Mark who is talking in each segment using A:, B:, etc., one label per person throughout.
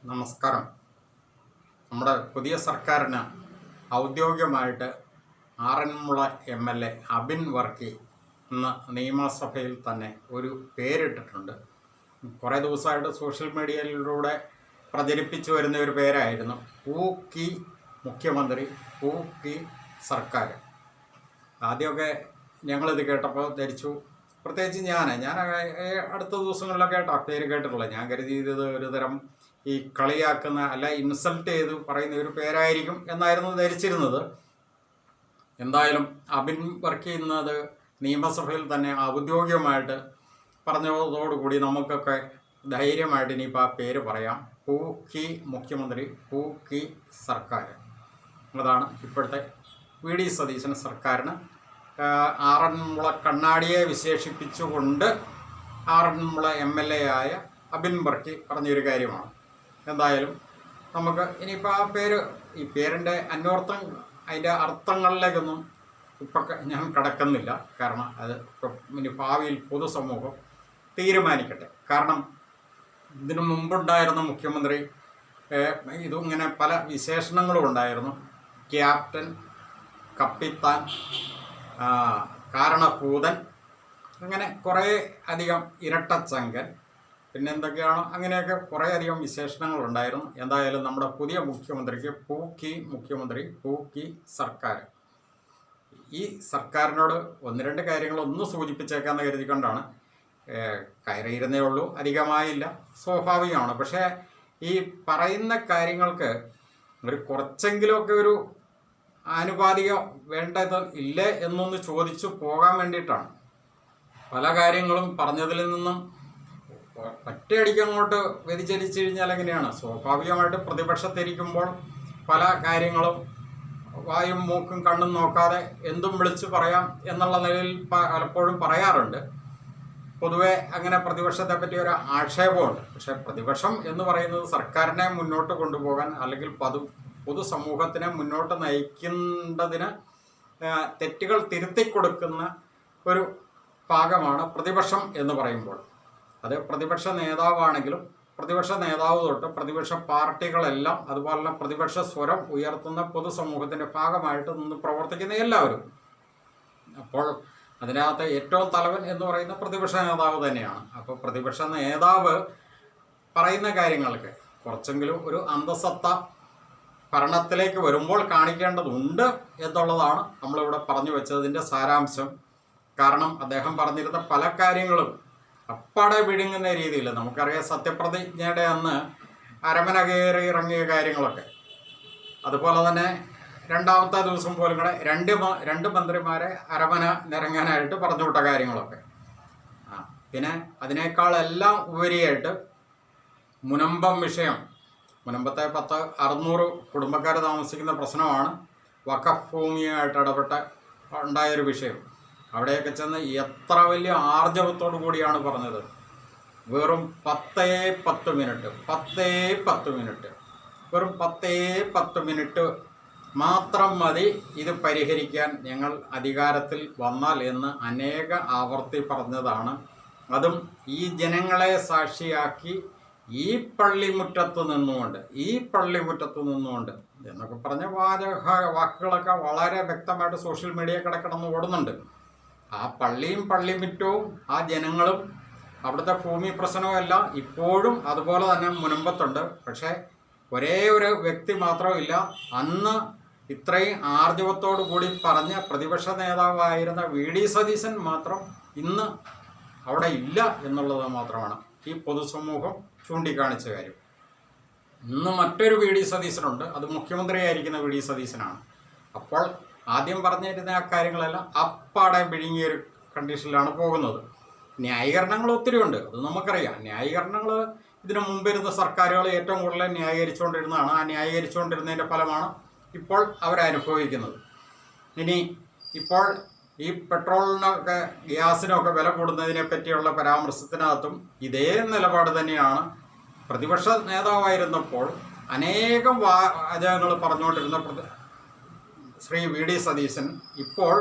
A: നമസ്കാരം. നമ്മുടെ പുതിയ സർക്കാരിന് ഔദ്യോഗികമായിട്ട് ആറന്മുള MLA അബിൻ വർക്കി ഇന്ന് നിയമസഭയിൽ തന്നെ ഒരു പേരിട്ടിട്ടുണ്ട്. കുറേ ദിവസമായിട്ട് സോഷ്യൽ മീഡിയയിലൂടെ പ്രചരിപ്പിച്ചു വരുന്ന ഒരു പേരായിരുന്നു പൂക്കി മുഖ്യമന്ത്രി, പൂക്കി സർക്കാർ. ആദ്യമൊക്കെ ഞങ്ങളിത് കേട്ടപ്പോൾ ധരിച്ചു, പ്രത്യേകിച്ച് ഞാൻ അടുത്ത ദിവസങ്ങളിലൊക്കെ ആയിട്ട് ആ പേര് കേട്ടിട്ടുള്ളത്. ഞാൻ കരുതിയത് ഒരു തരം ഈ കളിയാക്കുന്ന അല്ല ഇൻസൾട്ട് ചെയ്ത് പറയുന്ന ഒരു പേരായിരിക്കും എന്നായിരുന്നു ധരിച്ചിരുന്നത്. എന്തായാലും അബിൻ വർക്കി ഇന്നത് നിയമസഭയിൽ തന്നെ ഔദ്യോഗികമായിട്ട് പറഞ്ഞതോടുകൂടി നമുക്കൊക്കെ ധൈര്യമായിട്ട് ഇനിയിപ്പോൾ ആ പേര് പറയാം. പൂക്കി മുഖ്യമന്ത്രി, പൂക്കി സർക്കാർ. അതാണ് ഇപ്പോഴത്തെ VD സതീശൻ സർക്കാരിന് ആറന്മുള കണ്ണാടിയെ വിശേഷിപ്പിച്ചുകൊണ്ട് ആറന്മുള MLA ആയ അബിൻ വർക്കി പറഞ്ഞൊരു കാര്യമാണ്. എന്തായാലും നമുക്ക് ഇനിയിപ്പോൾ ആ പേര്, ഈ പേരിൻ്റെ അതിൻ്റെ അർത്ഥങ്ങളിലേക്കൊന്നും ഇപ്പം ഞാൻ കടക്കുന്നില്ല. കാരണം അത് ഇനി ഭാവിയിൽ പൊതുസമൂഹം തീരുമാനിക്കട്ടെ. കാരണം ഇതിനു മുമ്പുണ്ടായിരുന്ന മുഖ്യമന്ത്രി ഇതിങ്ങനെ പല വിശേഷണങ്ങളും ഉണ്ടായിരുന്നു. ക്യാപ്റ്റൻ, കപ്പിത്താൻ, കാരണഭൂതൻ, അങ്ങനെ കുറേ അധികം ഇരട്ടച്ചങ്കൻ, പിന്നെ എന്തൊക്കെയാണോ അങ്ങനെയൊക്കെ കുറേ അധികം വിശേഷണങ്ങളുണ്ടായിരുന്നു. എന്തായാലും നമ്മുടെ പുതിയ മുഖ്യമന്ത്രിക്ക് പൂക്കി മുഖ്യമന്ത്രി, പൂക്കി സർക്കാർ. ഈ സർക്കാരിനോട് ഒന്ന് രണ്ട് കാര്യങ്ങളൊന്ന് സൂചിപ്പിച്ചേക്കാമെന്ന് കരുതിക്കൊണ്ടാണ്. കയറിയിരുന്നേ ഉള്ളൂ, അധികമായില്ല, സ്വാഭാവികമാണ്. പക്ഷേ ഈ പറയുന്ന കാര്യങ്ങൾക്ക് ഒരു കുറച്ചെങ്കിലുമൊക്കെ ഒരു ആനുപാതികം വേണ്ടത് ഇല്ലേ എന്നൊന്ന് ചോദിച്ചു പോകാൻ വേണ്ടിയിട്ടാണ്. പല കാര്യങ്ങളും പറഞ്ഞതിൽ നിന്നും ഒറ്റയടിക്ക് അങ്ങോട്ട് വ്യതിചലിച്ചു കഴിഞ്ഞാൽ എങ്ങനെയാണ്? സ്വാഭാവികമായിട്ട് പ്രതിപക്ഷത്തിരിക്കുമ്പോൾ പല കാര്യങ്ങളും വായും മൂക്കും കണ്ണും നോക്കാതെ എന്തും വിളിച്ചു പറയാം എന്നുള്ള നിലയിൽ പലപ്പോഴും പറയാറുണ്ട്. പൊതുവെ അങ്ങനെ പ്രതിപക്ഷത്തെ പറ്റി ഒരു ആക്ഷേപമുണ്ട്. പക്ഷേ പ്രതിപക്ഷം എന്ന് പറയുന്നത് സർക്കാരിനെ മുന്നോട്ട് കൊണ്ടുപോകാൻ അല്ലെങ്കിൽ പൊതുസമൂഹത്തിനെ മുന്നോട്ട് നയിക്കേണ്ടതിന് തെറ്റുകൾ തിരുത്തിക്കൊടുക്കുന്ന ഒരു ഭാഗമാണ് പ്രതിപക്ഷം എന്ന് പറയുമ്പോൾ. അത് പ്രതിപക്ഷ നേതാവാണെങ്കിലും പ്രതിപക്ഷ നേതാവ് തൊട്ട് പ്രതിപക്ഷ പാർട്ടികളെല്ലാം അതുപോലെ തന്നെ പ്രതിപക്ഷ സ്വരം ഉയർത്തുന്ന പൊതുസമൂഹത്തിൻ്റെ ഭാഗമായിട്ട് നിന്ന് പ്രവർത്തിക്കുന്ന എല്ലാവരും. അപ്പോൾ അതിനകത്ത് ഏറ്റവും തലവൻ എന്ന് പറയുന്ന പ്രതിപക്ഷ നേതാവ് തന്നെയാണ്. അപ്പോൾ പ്രതിപക്ഷ നേതാവ് പറയുന്ന കാര്യങ്ങൾക്ക് കുറച്ചെങ്കിലും ഒരു അന്തസത്ത ഭരണത്തിലേക്ക് വരുമ്പോൾ കാണിക്കേണ്ടതുണ്ട് എന്നുള്ളതാണ് നമ്മളിവിടെ പറഞ്ഞു വെച്ചതിൻ്റെ സാരാംശം. കാരണം അദ്ദേഹം പറഞ്ഞിരുന്ന പല കാര്യങ്ങളും അപ്പാടെ വിഴുങ്ങുന്ന രീതിയിൽ, നമുക്കറിയാം സത്യപ്രതിജ്ഞയുടെ അന്ന് അരമന കയറി ഇറങ്ങിയ കാര്യങ്ങളൊക്കെ, അതുപോലെ തന്നെ രണ്ടാമത്തെ ദിവസം പോലും കൂടെ രണ്ട് മന്ത്രിമാരെ അരമന നിറങ്ങാനായിട്ട് പറഞ്ഞു വിട്ട കാര്യങ്ങളൊക്കെ. പിന്നെ അതിനേക്കാളെല്ലാം ഉപരിയായിട്ട് മുനമ്പം വിഷയം, മുനമ്പത്തെ 600 കുടുംബക്കാർ താമസിക്കുന്ന പ്രശ്നമാണ് വഖഫ് ഭൂമിയായിട്ട് ഇടപെട്ട് ഉണ്ടായൊരു വിഷയം. അവിടെയൊക്കെ ചെന്ന് എത്ര വലിയ ആർജവത്തോടു കൂടിയാണ് പറഞ്ഞത്. വെറും 10 മിനിറ്റ് വെറും 10 മിനിറ്റ് മാത്രം മതി ഇത് പരിഹരിക്കാൻ ഞങ്ങൾ അധികാരത്തിൽ വന്നാൽ എന്ന് അനേക ആവർത്തി പറഞ്ഞതാണ്. അതും ഈ ജനങ്ങളെ സാക്ഷിയാക്കി ഈ പള്ളിമുറ്റത്ത് നിന്നുകൊണ്ട് എന്നൊക്കെ പറഞ്ഞ വാക്കുകളൊക്കെ വളരെ വ്യക്തമായിട്ട് സോഷ്യൽ മീഡിയ കിടന്ന് ഓടുന്നുണ്ട്. ആ പള്ളിയും പള്ളിമുറ്റവും ആ ജനങ്ങളും അവിടുത്തെ ഭൂമി പ്രശ്നവും എല്ലാം ഇപ്പോഴും അതുപോലെ തന്നെ മുനമ്പത്തുണ്ട്. പക്ഷേ ഒരേ ഒരു വ്യക്തി മാത്രമില്ല, അന്ന് ഇത്രയും ആർജവത്തോടു കൂടി പറഞ്ഞ പ്രതിപക്ഷ നേതാവായിരുന്ന VD സതീശൻ മാത്രം ഇന്ന് അവിടെ ഇല്ല എന്നുള്ളത് മാത്രമാണ് ഈ പൊതുസമൂഹം ചൂണ്ടിക്കാണിച്ച കാര്യം. ഇന്ന് മറ്റൊരു VD സതീശനുണ്ട്, അത് മുഖ്യമന്ത്രിയായിരിക്കുന്ന VD സതീശനാണ്. അപ്പോൾ ആദ്യം പറഞ്ഞിരുന്ന ആ കാര്യങ്ങളെല്ലാം അപ്പാടെ വിഴുങ്ങിയൊരു കണ്ടീഷനിലാണ് പോകുന്നത്. ന്യായീകരണങ്ങൾ ഒത്തിരി ഉണ്ട്, അത് നമുക്കറിയാം. ന്യായീകരണങ്ങൾ ഇതിനു മുമ്പിരുന്ന സർക്കാരുകൾ ഏറ്റവും കൂടുതൽ ന്യായീകരിച്ചുകൊണ്ടിരുന്നതാണ്. ആ ന്യായീകരിച്ചുകൊണ്ടിരുന്നതിൻ്റെ ഫലമാണ് ഇപ്പോൾ അവരനുഭവിക്കുന്നത്. ഇപ്പോൾ ഈ പെട്രോളിനൊക്കെ ഗ്യാസിനൊക്കെ വില കൂടുന്നതിനെ പറ്റിയുള്ള പരാമർശത്തിനകത്തും ഇതേ നിലപാട് തന്നെയാണ്. പ്രതിപക്ഷ നേതാവായിരുന്നപ്പോൾ അനേകം വാചകങ്ങൾ പറഞ്ഞുകൊണ്ടിരുന്ന ശ്രീ VD സതീശൻ ഇപ്പോൾ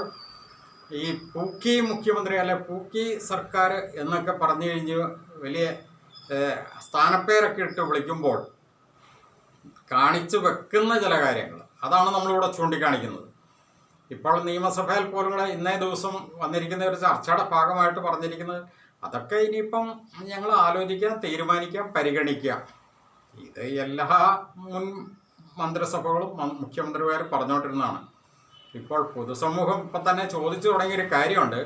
A: ഈ പൂക്കി മുഖ്യമന്ത്രി അല്ലെ പൂക്കി സർക്കാർ എന്നൊക്കെ പറഞ്ഞു കഴിഞ്ഞ് വലിയ സ്ഥാനപ്പേരൊക്കെ ഇട്ട് വിളിക്കുമ്പോൾ കാണിച്ചു വെക്കുന്ന ചില കാര്യങ്ങൾ, അതാണ് നമ്മളിവിടെ ചൂണ്ടിക്കാണിക്കുന്നത്. ഇപ്പോൾ നിയമസഭയിൽ പോലും കൂടെ ഇന്നേ ദിവസം വന്നിരിക്കുന്ന ഒരു ചർച്ചയുടെ ഭാഗമായിട്ട് പറഞ്ഞിരിക്കുന്നത് അതൊക്കെ ഇനിയിപ്പം ഞങ്ങൾ ആലോചിക്കാം, തീരുമാനിക്കാം, പരിഗണിക്കാം. ഇത് എല്ലാ മുൻ മന്ത്രിസഭകളും മുഖ്യമന്ത്രിമാർ പറഞ്ഞുകൊണ്ടിരുന്നതാണ്. ഇപ്പോൾ പൊതുസമൂഹം ഇപ്പം തന്നെ ചോദിച്ചു തുടങ്ങിയൊരു കാര്യമുണ്ട്.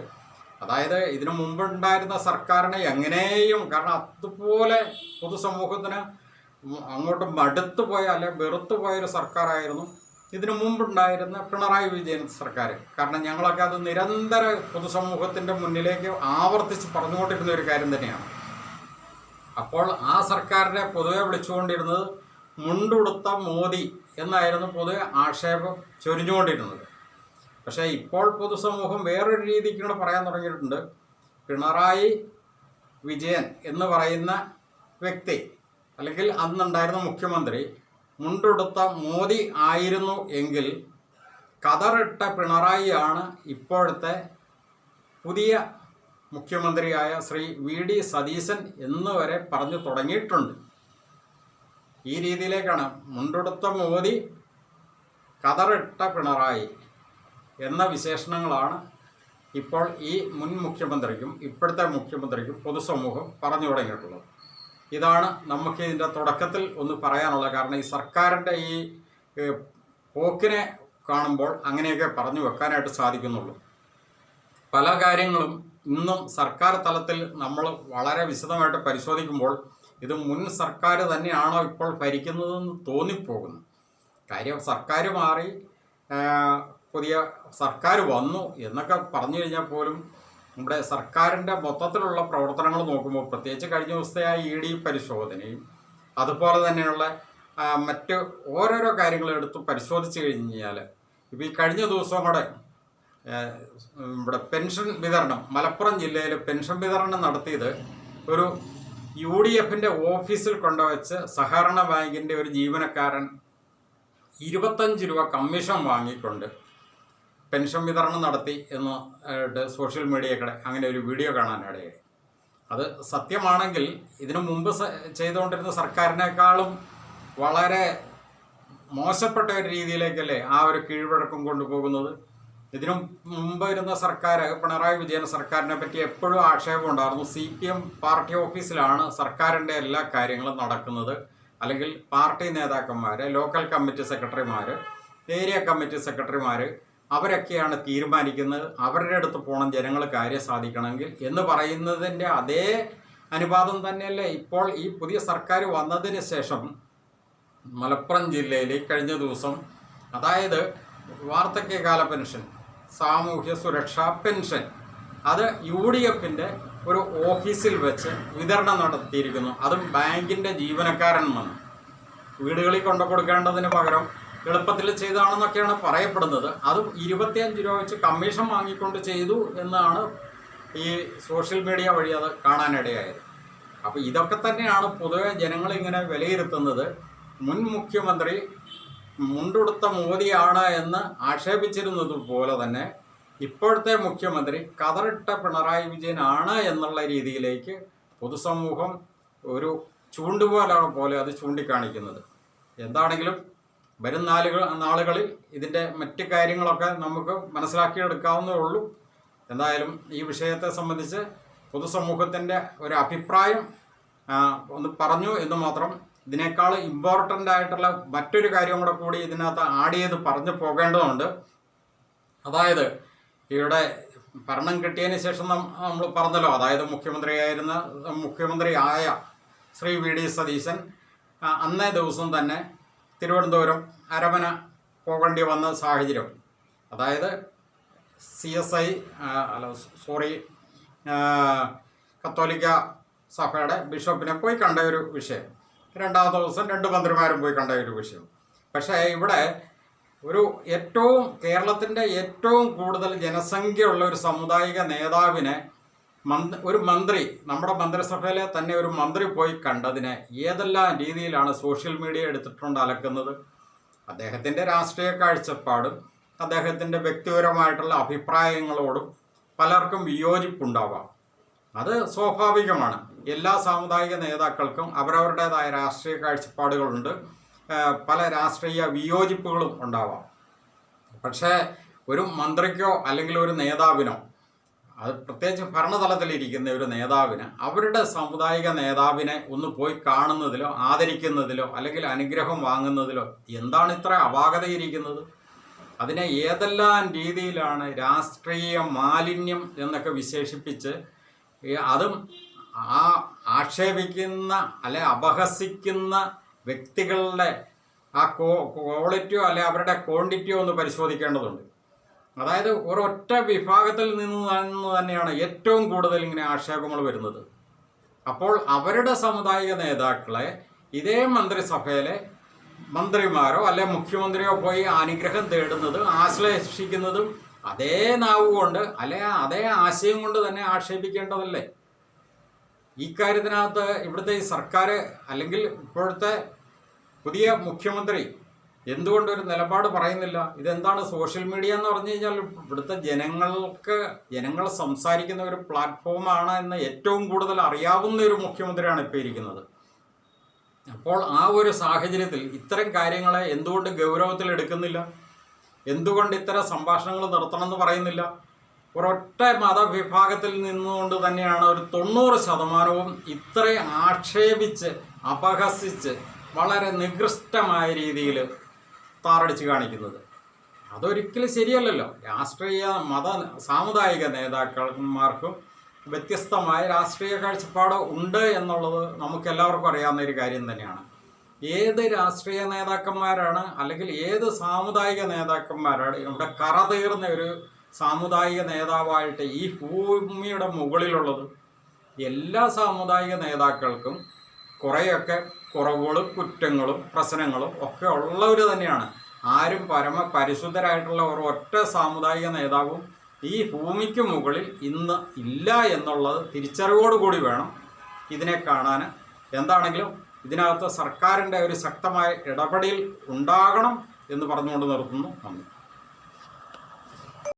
A: അതായത് ഇതിനു മുമ്പുണ്ടായിരുന്ന സർക്കാരിനെ എങ്ങനെയും, കാരണം അതുപോലെ പൊതുസമൂഹത്തിന് അങ്ങോട്ട് മടുത്തു പോയ അല്ലെ വെറുത്തു പോയൊരു സർക്കാരായിരുന്നു ഇതിനു മുമ്പുണ്ടായിരുന്ന പിണറായി വിജയൻ സർക്കാർ. കാരണം ഞങ്ങളൊക്കെ അത് നിരന്തര പൊതുസമൂഹത്തിൻ്റെ മുന്നിലേക്ക് ആവർത്തിച്ച് പറഞ്ഞുകൊണ്ടിരുന്ന ഒരു കാര്യം തന്നെയാണ്. അപ്പോൾ ആ സർക്കാരിനെ പൊതുവെ വിളിച്ചുകൊണ്ടിരുന്നത് മുണ്ടുടുത്ത മോദി എന്നായിരുന്നു പൊതുവെ ആക്ഷേപം ചൊരിഞ്ഞുകൊണ്ടിരുന്നത്. പക്ഷേ ഇപ്പോൾ പൊതുസമൂഹം വേറൊരു രീതിക്ക് കൂടെ പറയാൻ തുടങ്ങിയിട്ടുണ്ട്. പിണറായി വിജയൻ എന്ന് പറയുന്ന വ്യക്തി അല്ലെങ്കിൽ അന്നുണ്ടായിരുന്ന മുഖ്യമന്ത്രി മുണ്ടുടുത്ത മോദി ആയിരുന്നു എങ്കിൽ കതറിട്ട പിണറായിയാണ് ഇപ്പോഴത്തെ പുതിയ മുഖ്യമന്ത്രിയായ ശ്രീ വി.ഡി. സതീശൻ എന്ന് വരെ പറഞ്ഞു തുടങ്ങിയിട്ടുണ്ട്. ഈ രീതിയിലേക്കാണ് മുണ്ടുടുത്ത മോദി, കതറിട്ട പിണറായി എന്ന വിശേഷണങ്ങളാണ് ഇപ്പോൾ ഈ മുൻ മുഖ്യമന്ത്രിക്കും ഇപ്പോഴത്തെ മുഖ്യമന്ത്രിക്കും പൊതുസമൂഹം പറഞ്ഞു തുടങ്ങിയിട്ടുള്ളത്. ഇതാണ് നമുക്ക് ഇതിൻ്റെ തുടക്കത്തിൽ ഒന്ന് പറയാനുള്ളത്. കാരണം ഈ സർക്കാരിൻ്റെ ഈ പോക്കിനെ കാണുമ്പോൾ അങ്ങനെയൊക്കെ പറഞ്ഞു വെക്കാനായിട്ട് സാധിക്കുന്നുള്ളൂ. പല കാര്യങ്ങളും ഇന്നും സർക്കാർ തലത്തിൽ നമ്മൾ വളരെ വിശദമായിട്ട് പരിശോധിക്കുമ്പോൾ ഇത് മുൻ സർക്കാർ തന്നെയാണോ ഇപ്പോൾ ഭരിക്കുന്നതെന്ന് തോന്നിപ്പോകുന്നു. കാര്യം സർക്കാർ മാറി പുതിയ സർക്കാർ വന്നു എന്നൊക്കെ പറഞ്ഞു കഴിഞ്ഞാൽ പോലും നമ്മുടെ സർക്കാരിൻ്റെ മൊത്തത്തിലുള്ള പ്രവർത്തനങ്ങൾ നോക്കുമ്പോൾ, പ്രത്യേകിച്ച് കഴിഞ്ഞ ദിവസത്തെ ആ ഇ.ഡി. പരിശോധനയും അതുപോലെ തന്നെയുള്ള മറ്റ് ഓരോരോ കാര്യങ്ങൾ എടുത്ത് പരിശോധിച്ച് കഴിഞ്ഞാൽ, ഇപ്പോൾ ഈ കഴിഞ്ഞ ദിവസം കൂടെ ഇവിടെ പെൻഷൻ വിതരണം, മലപ്പുറം ജില്ലയിൽ പെൻഷൻ വിതരണം നടത്തിയത് ഒരു UDFൻ്റെ ഓഫീസിൽ കൊണ്ടുവച്ച് സഹകരണ ബാങ്കിൻ്റെ ഒരു ജീവനക്കാരൻ 25 രൂപ കമ്മീഷൻ വാങ്ങിക്കൊണ്ട് പെൻഷൻ വിതരണം നടത്തി എന്ന് സോഷ്യൽ മീഡിയയുടെ അങ്ങനെ ഒരു വീഡിയോ കാണാനിടയായി. അത് സത്യമാണെങ്കിൽ ഇതിനു മുമ്പ് ചെയ്തുകൊണ്ടിരുന്ന സർക്കാരിനേക്കാളും വളരെ മോശപ്പെട്ട ഒരു രീതിയിലേക്കല്ലേ ആ ഒരു കീഴ്വഴക്കം കൊണ്ടുപോകുന്നത്. ഇതിനു മുമ്പ് ഇരുന്ന സർക്കാർ, പിണറായി വിജയൻ സർക്കാരിനെ പറ്റി എപ്പോഴും ആക്ഷേപം ഉണ്ടായിരുന്നു. CPM പാർട്ടി ഓഫീസിലാണ് സർക്കാരിൻ്റെ എല്ലാ കാര്യങ്ങളും നടക്കുന്നത്, അല്ലെങ്കിൽ പാർട്ടി നേതാക്കന്മാർ, ലോക്കൽ കമ്മിറ്റി സെക്രട്ടറിമാർ, ഏരിയ കമ്മിറ്റി സെക്രട്ടറിമാർ അവരൊക്കെയാണ് തീരുമാനിക്കുന്നത്. അവരുടെ അടുത്ത് പോകണം ജനങ്ങൾ കാര്യം സാധിക്കണമെങ്കിൽ എന്ന് പറയുന്നതിൻ്റെ അതേ അനുപാതം തന്നെയല്ലേ ഇപ്പോൾ ഈ പുതിയ സർക്കാർ വന്നതിന് ശേഷം മലപ്പുറം ജില്ലയിൽ കഴിഞ്ഞ ദിവസം, അതായത് വാർദ്ധക്യകാല പെൻഷൻ, സാമൂഹ്യ സുരക്ഷാ പെൻഷൻ, അത് UDFൻ്റെ ഒരു ഓഫീസിൽ വെച്ച് വിതരണം നടത്തിയിരിക്കുന്നു. അതും ബാങ്കിൻ്റെ ജീവനക്കാരൻ വന്ന് വീടുകളിൽ കൊണ്ടു കൊടുക്കേണ്ടതിന് പകരം എളുപ്പത്തിൽ ചെയ്തതാണെന്നൊക്കെയാണ് പറയപ്പെടുന്നത്. അതും 25 രൂപ വെച്ച് കമ്മീഷൻ വാങ്ങിക്കൊണ്ട് ചെയ്തു എന്നാണ് ഈ സോഷ്യൽ മീഡിയ വഴി അത് കാണാനിടയായത്. അപ്പോൾ ഇതൊക്കെ തന്നെയാണ് പൊതുവെ ജനങ്ങളിങ്ങനെ വിലയിരുത്തുന്നത്. മുൻ മുഖ്യമന്ത്രി മുണ്ടുടുത്ത മോദിയാണ് എന്ന് ആക്ഷേപിച്ചിരുന്നത് പോലെ തന്നെ ഇപ്പോഴത്തെ മുഖ്യമന്ത്രി കതറിട്ട പിണറായി വിജയനാണ് എന്നുള്ള രീതിയിലേക്ക് പൊതുസമൂഹം ഒരു ചൂണ്ടുപോലാണ് പോലെ അത് ചൂണ്ടിക്കാണിക്കുന്നത്. എന്താണെങ്കിലും വരും നാളുകളിൽ ഇതിൻ്റെ മറ്റ് കാര്യങ്ങളൊക്കെ നമുക്ക് മനസ്സിലാക്കിയെടുക്കാവുന്നേ ഉള്ളൂ. എന്തായാലും ഈ വിഷയത്തെ സംബന്ധിച്ച് പൊതുസമൂഹത്തിൻ്റെ ഒരു അഭിപ്രായം ഒന്ന് പറഞ്ഞു എന്ന് മാത്രം. ഇതിനേക്കാൾ ഇമ്പോർട്ടൻ്റ് ആയിട്ടുള്ള മറ്റൊരു കാര്യം കൂടി ഇതിനകത്ത് ആഡ് ചെയ്ത് പറഞ്ഞു പോകേണ്ടതുണ്ട്. അതായത് ഇവിടെ ഭരണം കിട്ടിയതിന് ശേഷം നമ്മൾ പറഞ്ഞല്ലോ, അതായത് മുഖ്യമന്ത്രിയായ ശ്രീ വി.ഡി. സതീശൻ അന്നേ ദിവസം തന്നെ തിരുവനന്തപുരം അരമന പോകേണ്ടി വന്ന സാഹചര്യം, അതായത് കത്തോലിക്ക സഭയുടെ ബിഷപ്പിനെ പോയി കണ്ട ഒരു വിഷയം, രണ്ടാമത്തെ ദിവസം 2 മന്ത്രിമാരും പോയി കണ്ട ഒരു വിഷയം. പക്ഷേ ഇവിടെ കേരളത്തിൻ്റെ ഏറ്റവും കൂടുതൽ ജനസംഖ്യയുള്ള ഒരു സാമുദായിക നേതാവിനെ ഒരു മന്ത്രി, നമ്മുടെ മന്ത്രിസഭയിലെ തന്നെ ഒരു മന്ത്രി പോയി കണ്ടതിനെ ഏതെല്ലാം രീതിയിലാണ് സോഷ്യൽ മീഡിയ എടുത്തിട്ടുണ്ട് അലക്കുന്നത്. അദ്ദേഹത്തിൻ്റെ രാഷ്ട്രീയ കാഴ്ചപ്പാടും അദ്ദേഹത്തിൻ്റെ വ്യക്തിപരമായിട്ടുള്ള അഭിപ്രായങ്ങളോടും പലർക്കും വിയോജിപ്പുണ്ടാവാം. അത് സ്വാഭാവികമാണ്. എല്ലാ സാമുദായിക നേതാക്കൾക്കും അവരവരുടേതായ രാഷ്ട്രീയ കാഴ്ചപ്പാടുകളുണ്ട്. പല രാഷ്ട്രീയ വിയോജിപ്പുകളും ഉണ്ടാവാം. പക്ഷേ ഒരു മന്ത്രിക്കോ അല്ലെങ്കിൽ ഒരു നേതാവിനോ, അത് പ്രത്യേകിച്ച് ഭരണതലത്തിലിരിക്കുന്ന ഒരു നേതാവിന് അവരുടെ സാമുദായിക നേതാവിനെ ഒന്ന് പോയി കാണുന്നതിലോ ആദരിക്കുന്നതിലോ അല്ലെങ്കിൽ അനുഗ്രഹം വാങ്ങുന്നതിലോ എന്താണ് ഇത്ര അപാകതയിരിക്കുന്നത്? അതിനെ ഏതെല്ലാം രീതിയിലാണ് രാഷ്ട്രീയ മാലിന്യം എന്നൊക്കെ വിശേഷിപ്പിച്ച് അതും ആ ആക്ഷേപിക്കുന്ന അല്ലെ അപഹസിക്കുന്ന വ്യക്തികളുടെ ആ ക്വാളിറ്റിയോ അല്ലെ അവരുടെ ക്വാണ്ടിറ്റിയോ ഒന്ന് പരിശോധിക്കേണ്ടതുണ്ട്. അതായത് ഒരൊറ്റ വിഭാഗത്തിൽ നിന്ന് തന്നെയാണ് ഏറ്റവും കൂടുതൽ ഇങ്ങനെ ആക്ഷേപങ്ങൾ വരുന്നത്. അപ്പോൾ അവരുടെ സാമുദായിക നേതാക്കളെ ഇതേ മന്ത്രിസഭയിലെ മന്ത്രിമാരോ അല്ലെ മുഖ്യമന്ത്രിയോ പോയി അനുഗ്രഹം തേടുന്നതും ആശ്ലേഷിക്കുന്നതും അതേ നാവ് കൊണ്ട് അല്ലെ അതേ ആശയം കൊണ്ട് തന്നെ ആക്ഷേപിക്കേണ്ടതല്ലേ? ഈ കാര്യത്തിനകത്ത് ഇവിടുത്തെ ഈ സർക്കാർ അല്ലെങ്കിൽ ഇപ്പോഴത്തെ പുതിയ മുഖ്യമന്ത്രി എന്തുകൊണ്ടൊരു നിലപാട് പറയുന്നില്ല? ഇതെന്താണ് സോഷ്യൽ മീഡിയ എന്ന് പറഞ്ഞു കഴിഞ്ഞാൽ ഇവിടുത്തെ ജനങ്ങൾ സംസാരിക്കുന്ന ഒരു പ്ലാറ്റ്ഫോമാണ് എന്ന് ഏറ്റവും കൂടുതൽ അറിയാവുന്ന ഒരു മുഖ്യമന്ത്രിയാണ് ഇപ്പോൾ ഇരിക്കുന്നത്. അപ്പോൾ ആ ഒരു സാഹചര്യത്തിൽ ഇത്തരം കാര്യങ്ങളെ എന്തുകൊണ്ട് ഗൗരവത്തിൽ എടുക്കുന്നില്ല? എന്തുകൊണ്ട് ഇത്തരം സംഭാഷണങ്ങൾ നിർത്തണമെന്ന് പറയുന്നില്ല? ഒരൊറ്റ മതവിഭാഗത്തിൽ നിന്നുകൊണ്ട് തന്നെയാണ് ഒരു 90% ഇത്രയും ആക്ഷേപിച്ച് അപഹസിച്ച് വളരെ നികൃഷ്ടമായ രീതിയിൽ താറടിച്ച് കാണിക്കുന്നത്. അതൊരിക്കലും ശരിയല്ലല്ലോ. രാഷ്ട്രീയ സാമുദായിക നേതാക്കന്മാർക്കും വ്യത്യസ്തമായ രാഷ്ട്രീയ കാഴ്ചപ്പാട് ഉണ്ട് എന്നുള്ളത് നമുക്കെല്ലാവർക്കും അറിയാവുന്ന ഒരു കാര്യം തന്നെയാണ്. ഏത് രാഷ്ട്രീയ നേതാക്കന്മാരാണ് അല്ലെങ്കിൽ ഏത് സാമുദായിക നേതാക്കന്മാരാണ് ഇവിടെ കറതീർന്ന ഒരു സാമുദായിക നേതാവായിട്ട് ഈ ഭൂമിയുടെ മുകളിലുള്ളത്? എല്ലാ സാമുദായിക നേതാക്കൾക്കും കുറേയൊക്കെ കുറവുകളും കുറ്റങ്ങളും പ്രശ്നങ്ങളും ഒക്കെ ഉള്ളവർ തന്നെയാണ്. ആരും പരിശുദ്ധരായിട്ടുള്ള ഒരൊറ്റ സാമുദായിക നേതാവും ഈ ഭൂമിക്ക് മുകളിൽ ഇന്ന് ഇല്ല എന്നുള്ളത് തിരിച്ചറിവോടുകൂടി വേണം ഇതിനെ കാണാൻ. എന്താണെങ്കിലും ഇതിനകത്ത് സർക്കാരിൻ്റെ ഒരു ശക്തമായ ഇടപെടൽ ഉണ്ടാകണം എന്ന് പറഞ്ഞുകൊണ്ട് നിർത്തുന്നു. നന്ദി.